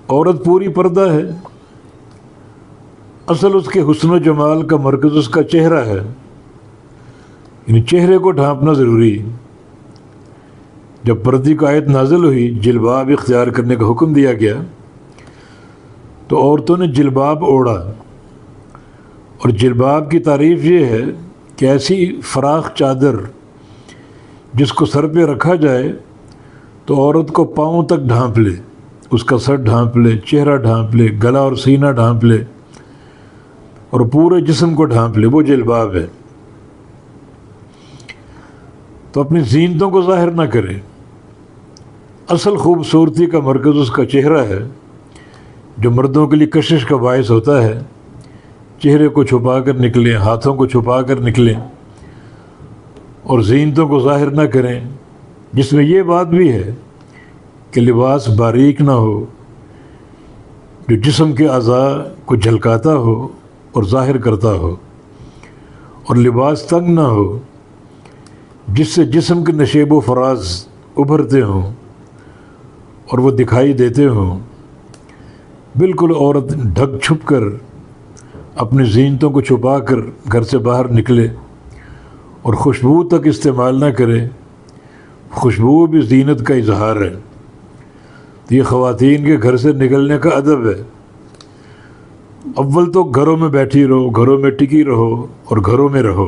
عورت پوری پردہ ہے، اصل اس کے حسن و جمال کا مرکز اس کا چہرہ ہے، یعنی چہرے کو ڈھانپنا ضروری ہے۔ جب پردے کی آیت نازل ہوئی، جلباب اختیار کرنے کا حکم دیا گیا، تو عورتوں نے جلباب اوڑھا، اور جلباب کی تعریف یہ ہے کہ ایسی فراخ چادر جس کو سر پہ رکھا جائے تو عورت کو پاؤں تک ڈھانپ لے، اس کا سر ڈھانپ لے، چہرہ ڈھانپ لے، گلا اور سینہ ڈھانپ لے، اور پورے جسم کو ڈھانپ لے، وہ جلباب ہے۔ تو اپنی زینتوں کو ظاہر نہ کرے۔ اصل خوبصورتی کا مرکز اس کا چہرہ ہے، جو مردوں کے لیے کشش کا باعث ہوتا ہے۔ چہرے کو چھپا کر نکلیں، ہاتھوں کو چھپا کر نکلیں، اور زینتوں کو ظاہر نہ کریں، جس میں یہ بات بھی ہے کہ لباس باریک نہ ہو، جو جسم کے اعضاء کو جھلکاتا ہو اور ظاہر کرتا ہو، اور لباس تنگ نہ ہو جس سے جسم کے نشیب و فراز ابھرتے ہوں اور وہ دکھائی دیتے ہوں۔ بالکل عورت ڈھک چھپ کر اپنی زینتوں کو چھپا کر گھر سے باہر نکلے اور خوشبو تک استعمال نہ کرے۔ خوشبو بھی زینت کا اظہار ہے۔ یہ خواتین کے گھر سے نکلنے کا ادب ہے۔ اول تو گھروں میں بیٹھی رہو، گھروں میں ٹکی رہو اور گھروں میں رہو۔